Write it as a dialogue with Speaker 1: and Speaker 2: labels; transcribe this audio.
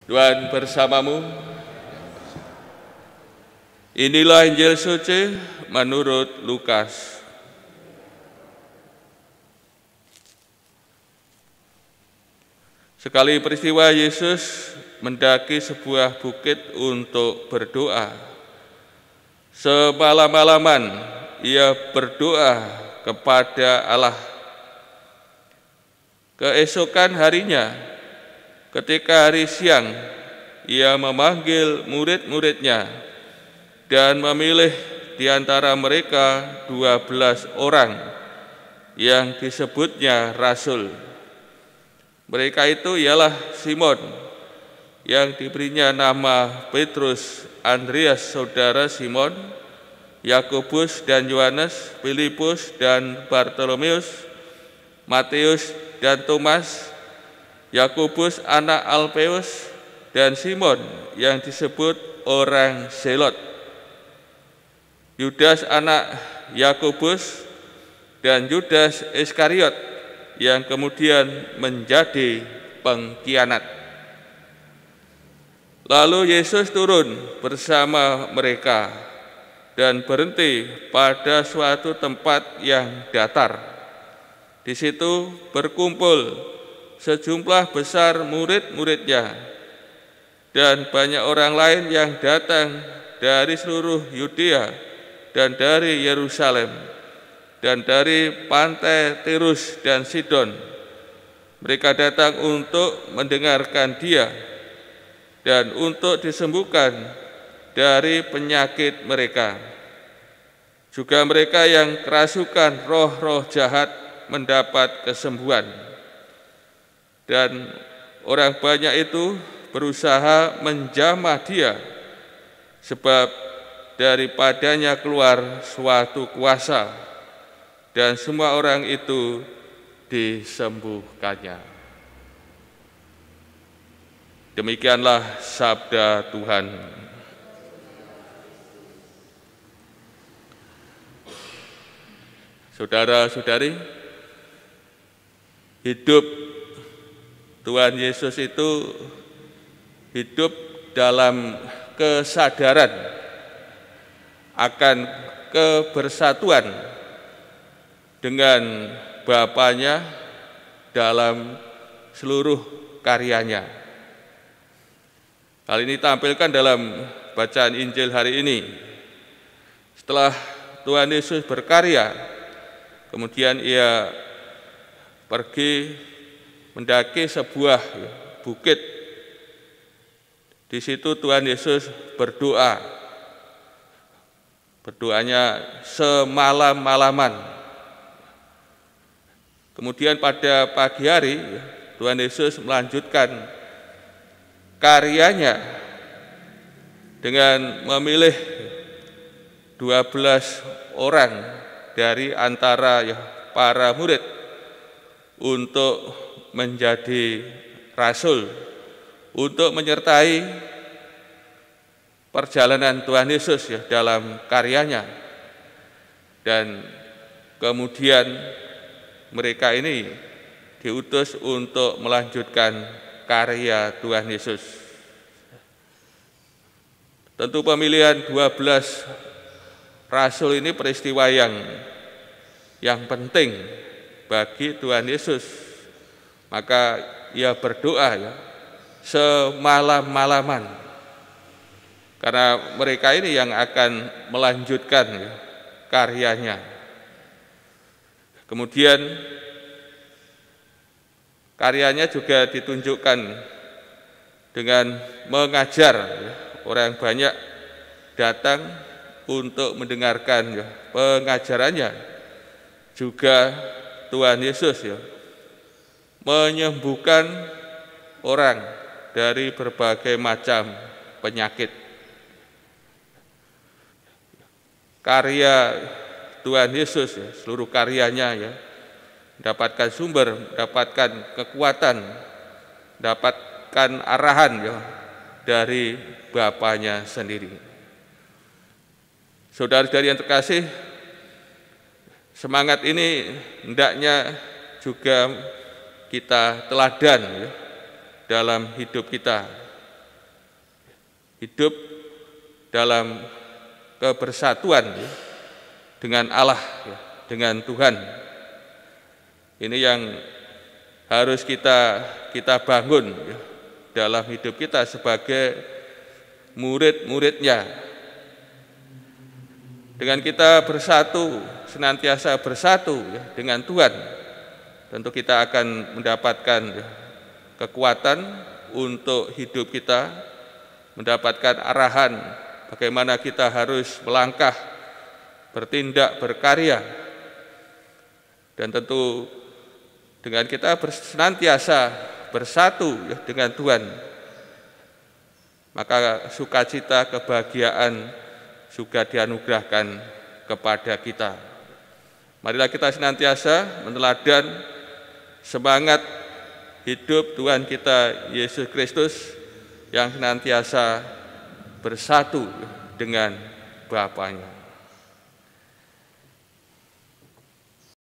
Speaker 1: Tuhan bersamamu. Inilah Injil suci menurut Lukas. Sekali peristiwa Yesus mendaki sebuah bukit untuk berdoa. Semalam-malaman ia berdoa kepada Allah. Keesokan harinya, ketika hari siang, ia memanggil murid-muridnya dan memilih di antara mereka 12 orang yang disebutnya rasul. Mereka itu ialah Simon, yang diberinya nama Petrus, Andreas saudara Simon, Yakobus dan Yohanes, Filipus dan Bartolomeus, Matius dan Thomas, Yakobus anak Alpeus, dan Simon yang disebut orang Zelot, Yudas anak Yakobus, dan Yudas Iskariot yang kemudian menjadi pengkhianat. Lalu Yesus turun bersama mereka dan berhenti pada suatu tempat yang datar. Di situ berkumpul sejumlah besar murid-muridnya dan banyak orang lain yang datang dari seluruh Yudea dan dari Yerusalem dan dari pantai Tirus dan Sidon. Mereka datang untuk mendengarkan Dia dan untuk disembuhkan dari penyakit mereka. Juga mereka yang kerasukan roh-roh jahat mendapat kesembuhan. Dan orang banyak itu berusaha menjamah Dia, sebab daripadanya keluar suatu kuasa, dan semua orang itu disembuhkannya. Demikianlah sabda Tuhan. Saudara-saudari, hidup Tuhan Yesus itu hidup dalam kesadaran akan kebersatuan dengan Bapanya dalam seluruh karyanya. Hal ini ditampilkan dalam bacaan Injil hari ini. Setelah Tuhan Yesus berkarya, kemudian ia pergi mendaki sebuah bukit. Di situ Tuhan Yesus berdoa. Berdoanya semalam-malaman. Kemudian pada pagi hari Tuhan Yesus melanjutkan karyanya dengan memilih 12 orang dari antara para murid untuk menjadi rasul, untuk menyertai perjalanan Tuhan Yesus dalam karyanya. Dan kemudian mereka ini diutus untuk melanjutkan karya Tuhan Yesus. Tentu pemilihan 12 rasul ini peristiwa yang penting bagi Tuhan Yesus. Maka ia berdoa semalam-malaman, karena mereka ini yang akan melanjutkan karyanya. Kemudian karyanya juga ditunjukkan dengan mengajar. Orang banyak datang untuk mendengarkan pengajarannya. Juga Tuhan Yesus menyembuhkan orang dari berbagai macam penyakit. Karya Tuhan Yesus, seluruh karyanya mendapatkan sumber, mendapatkan kekuatan, mendapatkan arahan dari Bapanya sendiri. Saudara-saudari yang terkasih, semangat ini hendaknya juga kita teladan dalam hidup kita. hidup dalam kebersatuan dengan Allah, dengan Tuhan. Ini yang harus kita bangun dalam hidup kita sebagai murid-muridnya. Dengan kita bersatu, senantiasa bersatu dengan Tuhan, tentu kita akan mendapatkan kekuatan untuk hidup kita, mendapatkan arahan bagaimana kita harus melangkah, bertindak, berkarya. Dan tentu dengan kita senantiasa bersatu dengan Tuhan, maka sukacita, kebahagiaan juga dianugerahkan kepada kita. Marilah kita senantiasa meneladan semangat hidup Tuhan kita Yesus Kristus yang senantiasa bersatu dengan Bapanya.